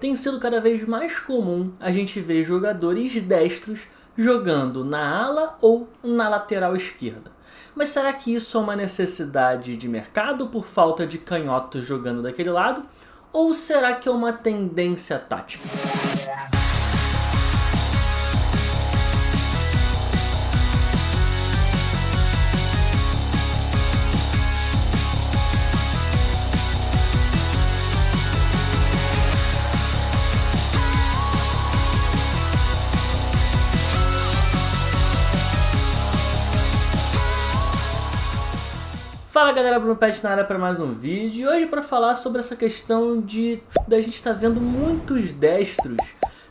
tem sido cada vez mais comum a gente ver jogadores destros jogando na ala ou na lateral esquerda. Mas será que isso é uma necessidade de mercado por falta de canhotos jogando daquele lado? Ou será que é uma tendência tática? Fala galera, Bruno Pet na área para mais um vídeo, e hoje para falar sobre essa questão da gente estar vendo muitos destros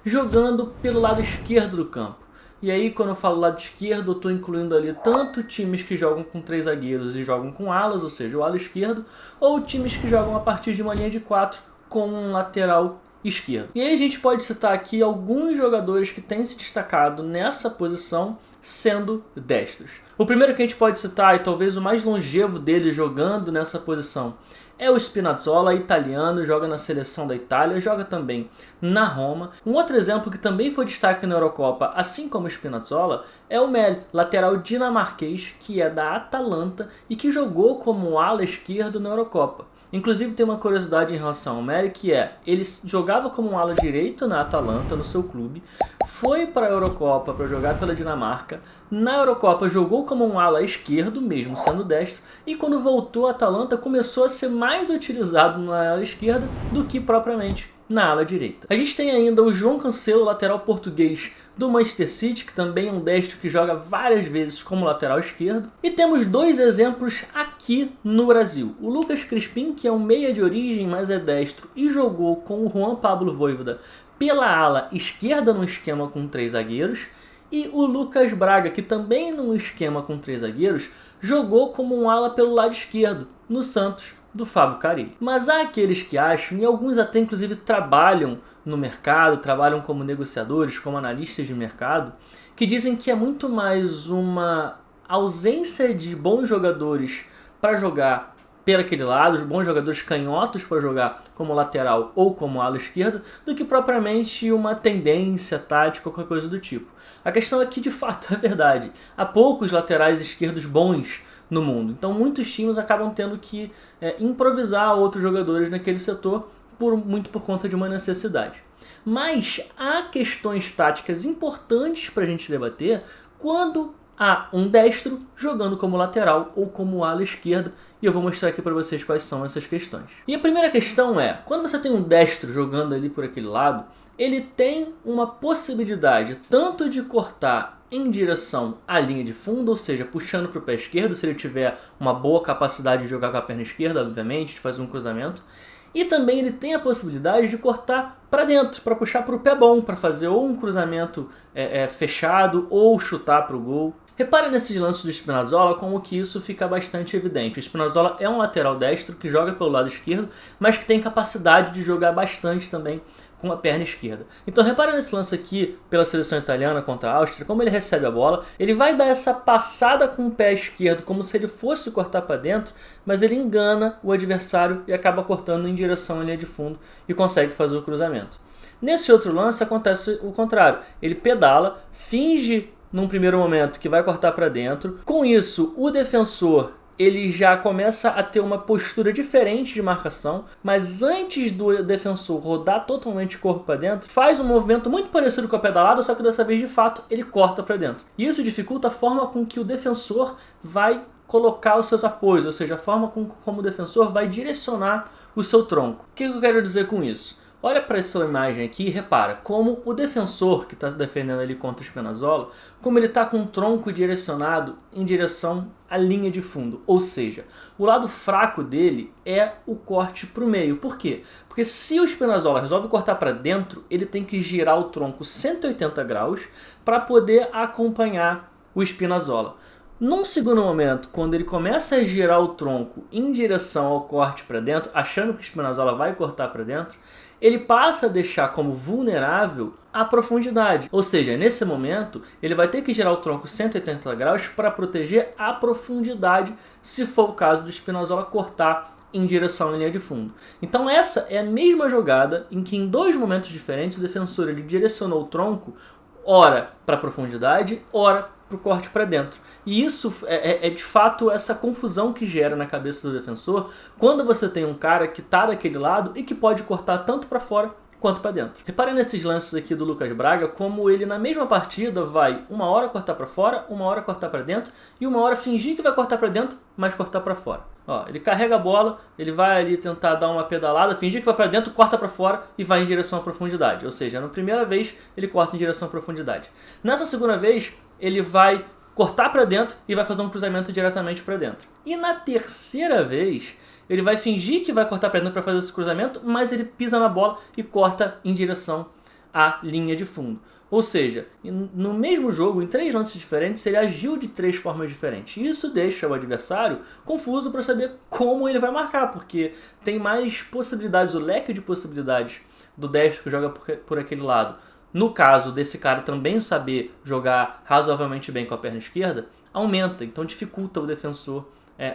jogando pelo lado esquerdo do campo. E aí quando eu falo lado esquerdo, eu estou incluindo ali tanto times que jogam com 3 zagueiros e jogam com alas, ou seja, o ala esquerdo, ou times que jogam a partir de uma linha de 4 com um lateral esquerdo. E aí a gente pode citar aqui alguns jogadores que têm se destacado nessa posição sendo destros. O primeiro que a gente pode citar, e talvez o mais longevo dele jogando nessa posição, é o Spinazzola, italiano, joga na seleção da Itália, joga também na Roma. Um outro exemplo que também foi destaque na Eurocopa, assim como o Spinazzola, é o Melli, lateral dinamarquês, que é da Atalanta e que jogou como ala esquerdo na Eurocopa. Inclusive tem uma curiosidade em relação ao Melli, que ele jogava como um ala direito na Atalanta, no seu clube, foi para a Eurocopa para jogar pela Dinamarca, na Eurocopa jogou como um ala esquerdo, mesmo sendo destro, e quando voltou à Atalanta começou a ser mais utilizado na ala esquerda do que propriamente na ala direita. A gente tem ainda o João Cancelo, lateral português do Manchester City, que também é um destro que joga várias vezes como lateral esquerdo. E temos dois exemplos aqui no Brasil. O Lucas Crispim, que é um meia de origem, mas é destro, e jogou com o Juan Pablo Vojvoda pela ala esquerda no esquema com 3 zagueiros. E o Lucas Braga, que também no esquema com 3 zagueiros, jogou como um ala pelo lado esquerdo, no Santos, do Fábio Carille. Mas há aqueles que acham, e alguns até inclusive trabalham no mercado, trabalham como negociadores, como analistas de mercado, que dizem que é muito mais uma ausência de bons jogadores para jogar pelo aquele lado, bons jogadores canhotos para jogar como lateral ou como ala esquerda, do que propriamente uma tendência tática ou qualquer coisa do tipo. A questão é que de fato é verdade. Há poucos laterais esquerdos bons no mundo. Então muitos times acabam tendo que improvisar outros jogadores naquele setor muito por conta de uma necessidade. Mas há questões táticas importantes para a gente debater quando há um destro jogando como lateral ou como ala esquerda, e eu vou mostrar aqui para vocês quais são essas questões. E a primeira questão é, quando você tem um destro jogando ali por aquele lado, ele tem uma possibilidade tanto de cortar em direção à linha de fundo, ou seja, puxando para o pé esquerdo, se ele tiver uma boa capacidade de jogar com a perna esquerda, obviamente, de fazer um cruzamento. E também ele tem a possibilidade de cortar para dentro, para puxar para o pé bom, para fazer ou um cruzamento fechado ou chutar para o gol. Repare nesses lances do Spinazzola como que isso fica bastante evidente. O Spinazzola é um lateral destro que joga pelo lado esquerdo, mas que tem capacidade de jogar bastante também com a perna esquerda. Então repara nesse lance aqui pela seleção italiana contra a Áustria, como ele recebe a bola, ele vai dar essa passada com o pé esquerdo como se ele fosse cortar para dentro, mas ele engana o adversário e acaba cortando em direção à linha de fundo e consegue fazer o cruzamento. Nesse outro lance acontece o contrário, ele pedala, finge num primeiro momento que vai cortar para dentro, com isso o defensor ele já começa a ter uma postura diferente de marcação, mas antes do defensor rodar totalmente o corpo para dentro, faz um movimento muito parecido com a pedalada, só que dessa vez de fato ele corta para dentro. E isso dificulta a forma com que o defensor vai colocar os seus apoios, ou seja, a forma como o defensor vai direcionar o seu tronco. O que eu quero dizer com isso? Olha para essa imagem aqui e repara como o defensor que está defendendo ali contra o Spinazzola, como ele está com o tronco direcionado em direção à linha de fundo. Ou seja, o lado fraco dele é o corte para o meio. Por quê? Porque se o Spinazzola resolve cortar para dentro, ele tem que girar o tronco 180 graus para poder acompanhar o Spinazzola. Num segundo momento, quando ele começa a girar o tronco em direção ao corte para dentro, achando que o Spinazzola vai cortar para dentro, ele passa a deixar como vulnerável a profundidade. Ou seja, nesse momento, ele vai ter que girar o tronco 180 graus para proteger a profundidade, se for o caso do Spinazzola cortar em direção à linha de fundo. Então essa é a mesma jogada em que em dois momentos diferentes o defensor ele direcionou o tronco ora para a profundidade, ora para o corte para dentro. E isso é de fato essa confusão que gera na cabeça do defensor quando você tem um cara que está daquele lado e que pode cortar tanto para fora quanto para dentro. Reparem nesses lances aqui do Lucas Braga, como ele na mesma partida vai uma hora cortar para fora, uma hora cortar para dentro e uma hora fingir que vai cortar para dentro, mas cortar para fora. Ó, ele carrega a bola, ele vai ali tentar dar uma pedalada, fingir que vai para dentro, corta para fora e vai em direção à profundidade. Ou seja, na primeira vez ele corta em direção à profundidade. Nessa segunda vez ele vai cortar para dentro e vai fazer um cruzamento diretamente para dentro. E na terceira vez ele vai fingir que vai cortar para dentro para fazer esse cruzamento, mas ele pisa na bola e corta em direção à linha de fundo. Ou seja, no mesmo jogo, em 3 lances diferentes, ele agiu de 3 formas diferentes. E isso deixa o adversário confuso para saber como ele vai marcar, porque tem mais possibilidades, o leque de possibilidades do destro que joga por aquele lado. No caso desse cara também saber jogar razoavelmente bem com a perna esquerda, aumenta, então dificulta o defensor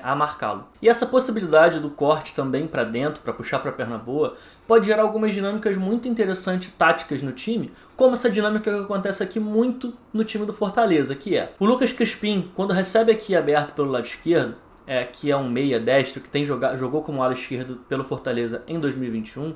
a marcá-lo. E essa possibilidade do corte também para dentro, para puxar para a perna boa, pode gerar algumas dinâmicas muito interessantes táticas no time, como essa dinâmica que acontece aqui muito no time do Fortaleza, que é o Lucas Crispim, quando recebe aqui aberto pelo lado esquerdo, que é um meia destro que jogou como ala esquerdo pelo Fortaleza em 2021,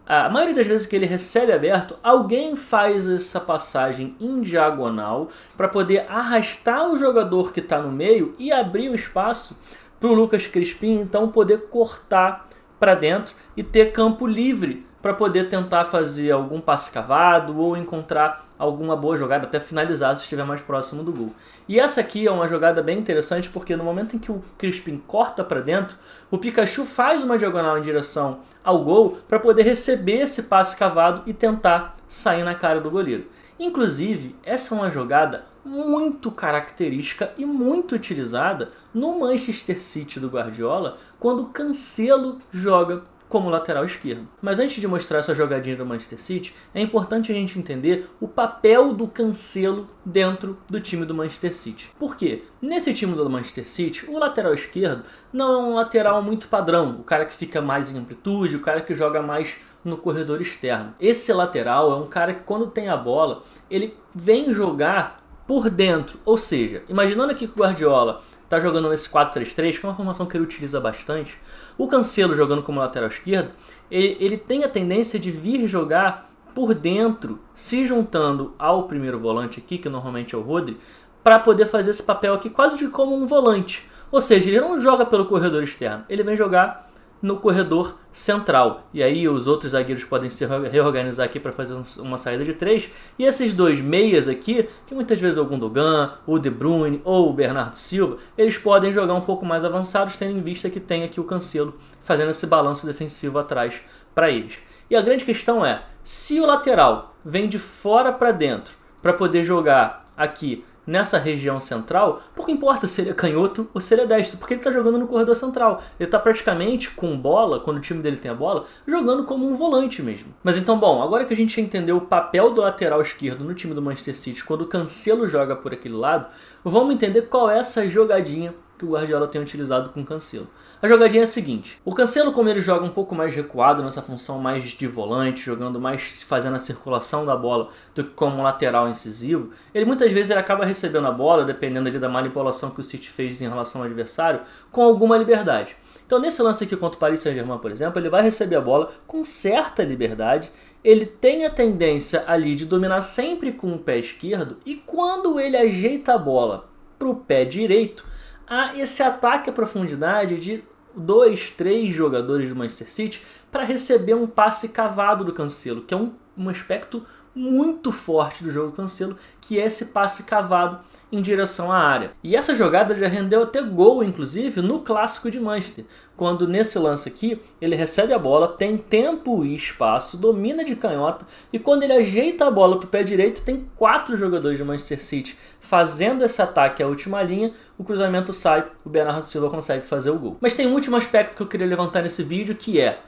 a maioria das vezes que ele recebe aberto, alguém faz essa passagem em diagonal para poder arrastar o jogador que está no meio e abrir o espaço para o Lucas Crispim então poder cortar para dentro e ter campo livre para poder tentar fazer algum passe cavado ou encontrar alguma boa jogada, até finalizar se estiver mais próximo do gol. E essa aqui é uma jogada bem interessante porque no momento em que o Crispim corta para dentro, o Pikachu faz uma diagonal em direção ao gol para poder receber esse passe cavado e tentar sair na cara do goleiro. Inclusive, essa é uma jogada muito característica e muito utilizada no Manchester City do Guardiola quando o Cancelo joga como lateral esquerdo. Mas antes de mostrar essa jogadinha do Manchester City, é importante a gente entender o papel do Cancelo dentro do time do Manchester City. Por quê? Nesse time do Manchester City, o lateral esquerdo não é um lateral muito padrão, o cara que fica mais em amplitude, o cara que joga mais no corredor externo. Esse lateral é um cara que quando tem a bola, ele vem jogar por dentro, ou seja, imaginando aqui que o Guardiola está jogando nesse 4-3-3, que é uma formação que ele utiliza bastante, o Cancelo jogando como lateral esquerdo, ele tem a tendência de vir jogar por dentro, se juntando ao primeiro volante aqui, que normalmente é o Rodri, para poder fazer esse papel aqui quase de como um volante. Ou seja, ele não joga pelo corredor externo, ele vem jogar no corredor central. E aí os outros zagueiros podem se reorganizar aqui para fazer uma saída de 3. E esses dois meias aqui, que muitas vezes é o Gundogan, o De Bruyne ou o Bernardo Silva, eles podem jogar um pouco mais avançados, tendo em vista que tem aqui o Cancelo fazendo esse balanço defensivo atrás para eles. E a grande questão é, se o lateral vem de fora para dentro para poder jogar aqui nessa região central, pouco importa se ele é canhoto ou se ele é destro, porque ele está jogando no corredor central. Ele está praticamente com bola, quando o time dele tem a bola, jogando como um volante mesmo. Mas então, bom, agora que a gente entendeu o papel do lateral esquerdo no time do Manchester City, quando o Cancelo joga por aquele lado, vamos entender qual é essa jogadinha que o Guardiola tem utilizado com o Cancelo. A jogadinha é a seguinte: o Cancelo, como ele joga um pouco mais recuado nessa função mais de volante, jogando mais fazendo a circulação da bola do que como um lateral incisivo, ele muitas vezes ele acaba recebendo a bola, dependendo ali da manipulação que o City fez em relação ao adversário, com alguma liberdade. Então nesse lance aqui contra o Paris Saint-Germain, por exemplo, ele vai receber a bola com certa liberdade, ele tem a tendência ali de dominar sempre com o pé esquerdo, e quando ele ajeita a bola para o pé direito, há esse ataque à profundidade de 2, 3 jogadores do Manchester City para receber um passe cavado do Cancelo, que é um aspecto muito forte do jogo Cancelo, que é esse passe cavado em direção à área. E essa jogada já rendeu até gol, inclusive, no Clássico de Manchester, quando nesse lance aqui, ele recebe a bola, tem tempo e espaço, domina de canhota, e quando ele ajeita a bola para o pé direito, tem 4 jogadores do Manchester City fazendo esse ataque à última linha, o cruzamento sai, o Bernardo Silva consegue fazer o gol. Mas tem um último aspecto que eu queria levantar nesse vídeo, que é,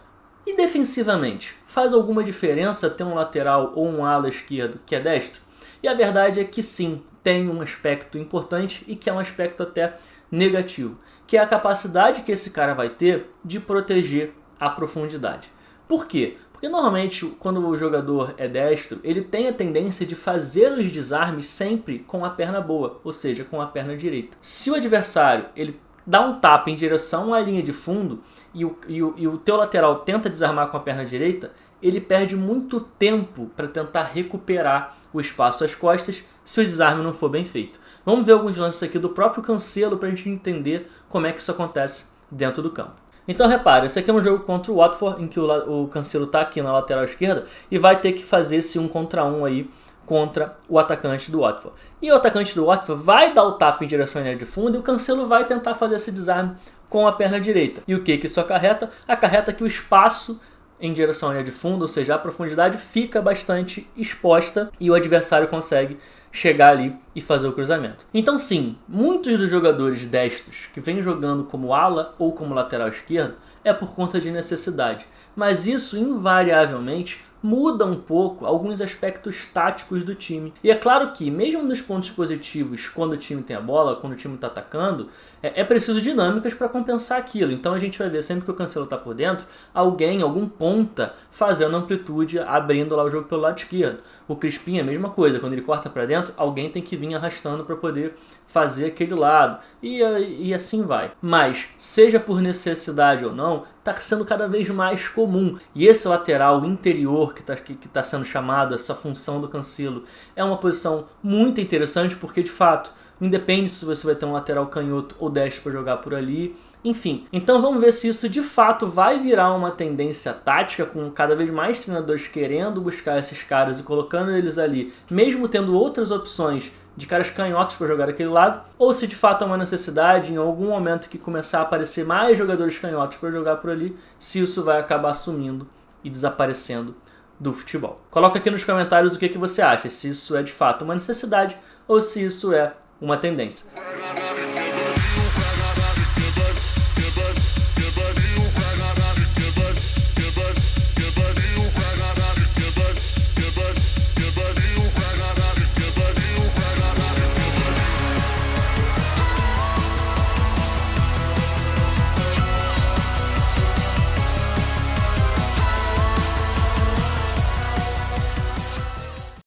e defensivamente, faz alguma diferença ter um lateral ou um ala esquerdo que é destro? E a verdade é que sim, tem um aspecto importante e que é um aspecto até negativo, que é a capacidade que esse cara vai ter de proteger a profundidade. Por quê? Porque normalmente quando o jogador é destro, ele tem a tendência de fazer os desarmes sempre com a perna boa, ou seja, com a perna direita. Se o adversário ele dá um tapa em direção à linha de fundo e o teu lateral tenta desarmar com a perna direita, ele perde muito tempo para tentar recuperar o espaço às costas se o desarme não for bem feito. Vamos ver alguns lances aqui do próprio Cancelo para a gente entender como é que isso acontece dentro do campo. Então repara, esse aqui é um jogo contra o Watford, em que o Cancelo está aqui na lateral esquerda e vai ter que fazer esse 1 contra 1 aí contra o atacante do Watford. E o atacante do Watford vai dar o tapa em direção à linha de fundo e o Cancelo vai tentar fazer esse desarme com a perna direita. E o que isso acarreta? Acarreta que o espaço em direção à linha de fundo, ou seja, a profundidade fica bastante exposta e o adversário consegue chegar ali e fazer o cruzamento. Então sim, muitos dos jogadores destros que vêm jogando como ala ou como lateral esquerdo é por conta de necessidade, mas isso invariavelmente muda um pouco alguns aspectos táticos do time. E é claro que, mesmo nos pontos positivos, quando o time tem a bola, quando o time está atacando, é preciso dinâmicas para compensar aquilo. Então a gente vai ver sempre que o Cancelo está por dentro, algum ponta fazendo amplitude, abrindo lá o jogo pelo lado esquerdo. O Crispim é a mesma coisa, quando ele corta para dentro, alguém tem que vir arrastando para poder fazer aquele lado. E assim vai. Mas, seja por necessidade ou não, está sendo cada vez mais comum. E esse lateral interior que está sendo chamado, essa função do Cancelo, é uma posição muito interessante porque, de fato, independe se você vai ter um lateral canhoto ou destro para jogar por ali. Enfim, então vamos ver se isso de fato vai virar uma tendência tática, com cada vez mais treinadores querendo buscar esses caras e colocando eles ali, mesmo tendo outras opções de caras canhotos para jogar daquele lado, ou se de fato é uma necessidade em algum momento que começar a aparecer mais jogadores canhotos para jogar por ali, se isso vai acabar sumindo e desaparecendo do futebol. Coloca aqui nos comentários o que você acha, se isso é de fato uma necessidade ou se isso é uma tendência.